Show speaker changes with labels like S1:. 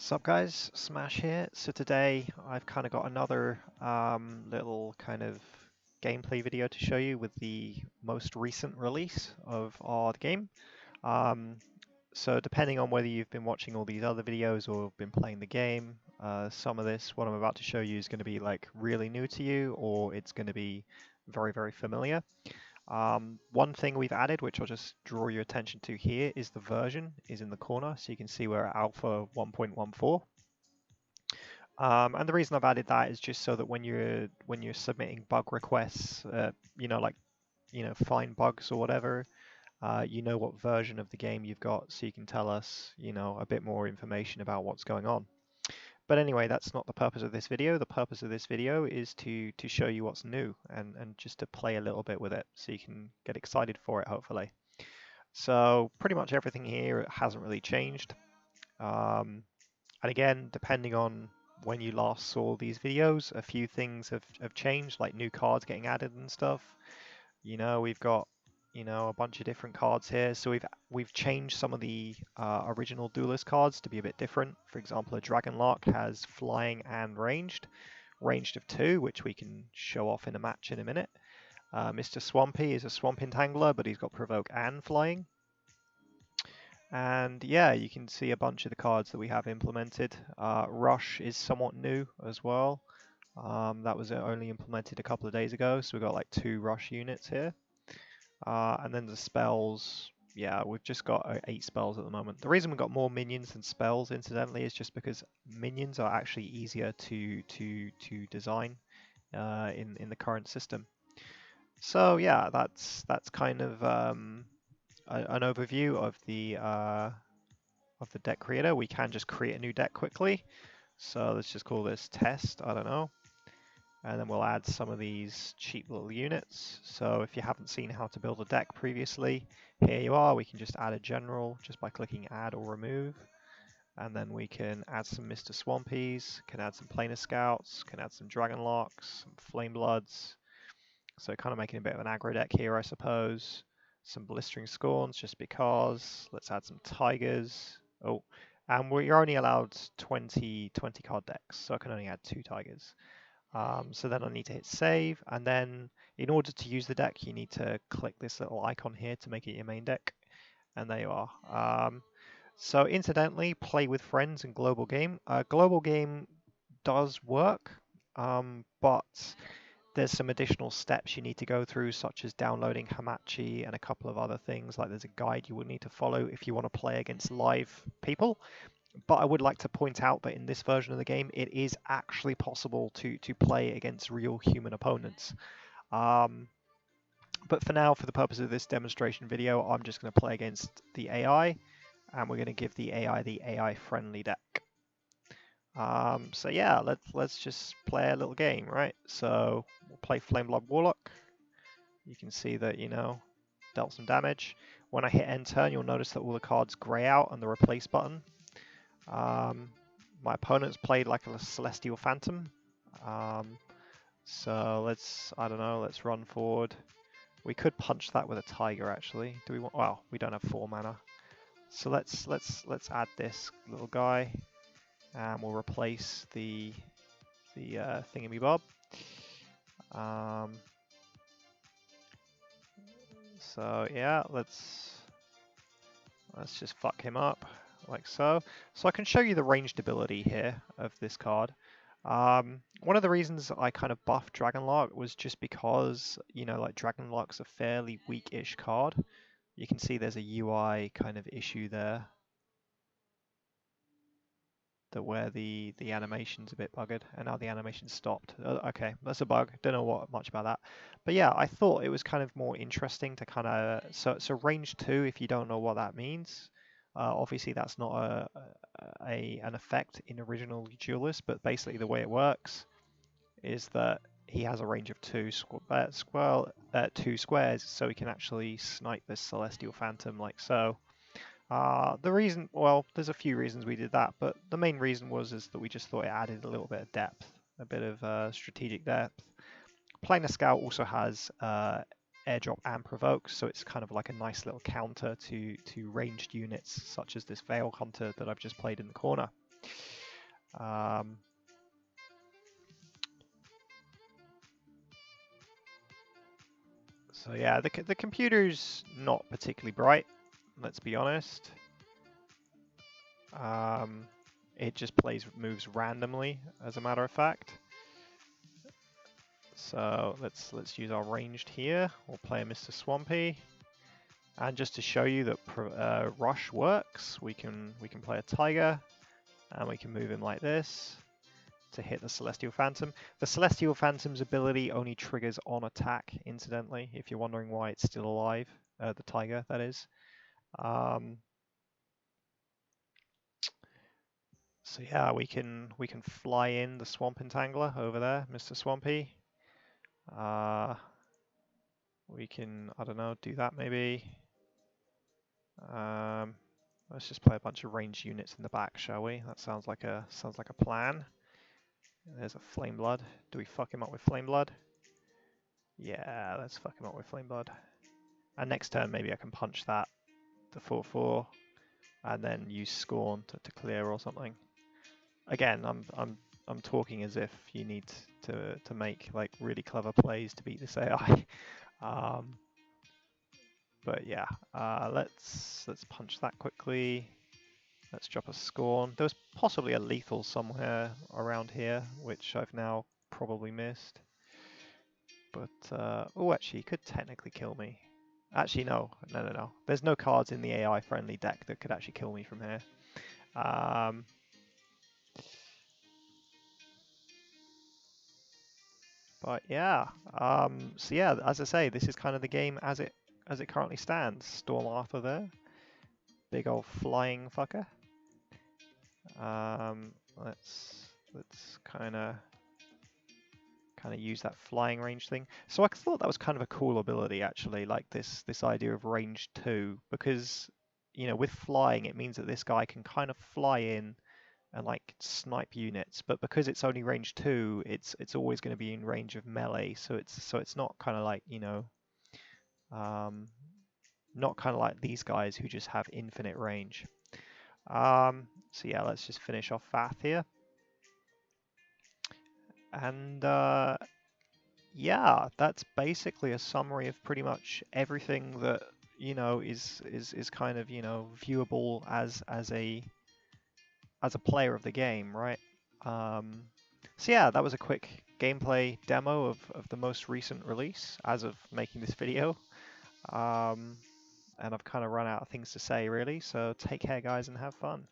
S1: Sup guys, Smash here. So today I've kind of got another little kind of gameplay video to show you with the most recent release of our game. Um, so depending on whether you've been watching all these other videos or been playing the game, some of this, what I'm about to show you is going to be like really new to you, or it's going to be very, very familiar. One thing we've added, which I'll just draw your attention to here, is the version is in the corner, so you can see we're at alpha 1.14. And the reason I've added that is just so that when you're submitting bug requests, like find bugs or whatever, you know what version of the game you've got, so you can tell us, a bit more information about what's going on. But anyway, that's not the purpose of this video. The purpose of this video is to show you what's new and just to play a little bit with it, so you can get excited for it, hopefully. So pretty much everything here hasn't really changed. And again, depending on when you last saw these videos, a few things have changed, like new cards getting added and stuff. We've got, a bunch of different cards here. So we've changed some of the original Duelyst cards to be a bit different. For example, a Dragon Lark has flying and ranged of 2, which we can show off in a match in a minute. Mr. Swampy is a Swamp Entangler, but he's got Provoke and Flying. And yeah, you can see a bunch of the cards that we have implemented. Rush is somewhat new as well. That was only implemented a couple of days ago, so we've got like 2 Rush units here. And then the spells, yeah, we've just got 8 spells at the moment. The reason we've got more minions than spells, incidentally, is just because minions are actually easier to design in the current system. So yeah, that's kind of an overview of the deck creator. We can just create a new deck quickly. So let's just call this test, I don't know. And then we'll add some of these cheap little units. So if you haven't seen how to build a deck previously, here you are. We can just add a general just by clicking add or remove. And then we can add some Mr. Swampies, can add some Planar Scouts, can add some Dragon Locks, some Flame Bloods. So kind of making a bit of an aggro deck here, I suppose. Some Blistering Scorns just because. Let's add some Tigers. Oh, and we're only allowed 20 card decks, so I can only add 2 Tigers. So then I need to hit save, and then in order to use the deck, you need to click this little icon here to make it your main deck, and there you are. So incidentally, play with friends in global game. Global game does work, but there's some additional steps you need to go through, such as downloading Hamachi and a couple of other things. Like there's a guide you will need to follow if you want to play against live people. But I would like to point out that in this version of the game, it is actually possible to play against real human opponents. But for now, for the purpose of this demonstration video, I'm just going to play against the AI, and we're going to give the AI friendly deck. So yeah, let's just play a little game, right? So we'll play Flameblood Warlock. You can see that, dealt some damage. When I hit end turn, you'll notice that all the cards grey out on the replace button. My opponent's played like a Celestial Phantom. So let's run forward. We could punch that with a Tiger, actually. Do we want? Well, we don't have 4 mana. So let's add this little guy, and we'll replace the thingamabob. So yeah, let's just fuck him up like so. So I can show you the ranged ability here of this card. One of the reasons I kind of buffed Dragonlark was just because, like Dragonlark's a fairly weak-ish card. You can see there's a UI kind of issue there, that where the animation's a bit buggered, and now the animation's stopped. Okay, that's a bug. Don't know much about that. But yeah, I thought it was kind of more interesting to kind of... So range 2, if you don't know what that means, obviously that's not an effect in original Duelyst, but basically the way it works is that he has a range of 2 squares, so he can actually snipe this Celestial Phantom like so. The reason, well, there's a few reasons we did that, but the main reason is that we just thought it added a little bit of depth, a bit of strategic depth. Planar Scout also has airdrop and provoke, so it's kind of like a nice little counter to ranged units such as this Veil Hunter that I've just played in the corner. So yeah, the computer's not particularly bright, let's be honest. It just moves randomly, as a matter of fact. So let's use our ranged here. We'll play Mr. Swampy, and just to show you that Rush works, we can play a Tiger, and we can move him like this to hit the Celestial Phantom. The Celestial Phantom's ability only triggers on attack, incidentally, if you're wondering why it's still alive. The Tiger, that is. So yeah, we can fly in the Swamp Entangler over there, Mr. Swampy. We can, I don't know, do that maybe. Let's just play a bunch of ranged units in the back, shall we? That sounds like a plan. There's a Flame Blood. Do we fuck him up with Flame Blood? Yeah, let's fuck him up with Flame Blood. And next turn maybe I can punch that, the 4/4, and then use Scorn to clear or something. Again, I'm talking as if you need to make like really clever plays to beat this AI. But yeah, let's punch that quickly. Let's drop a Scorn. There was possibly a lethal somewhere around here, which I've now probably missed. But oh, actually, he could technically kill me. Actually, no. There's no cards in the AI-friendly deck that could actually kill me from here. But yeah, so yeah, as I say, this is kind of the game as it currently stands. Storm Arthur there, big old flying fucker. Let's kind of use that flying range thing. So I thought that was kind of a cool ability actually, like this idea of range 2, because you know with flying it means that this guy can kind of fly in and like snipe units, but because it's only range 2, it's always going to be in range of melee, so it's not kind of like, you know, not kind of like these guys who just have infinite range. So yeah, let's just finish off Vath here. And yeah, that's basically a summary of pretty much everything that, you know, is kind of, you know, viewable as a player of the game, right? So yeah, that was a quick gameplay demo of the most recent release as of making this video. And I've kind of run out of things to say really, so take care guys and have fun.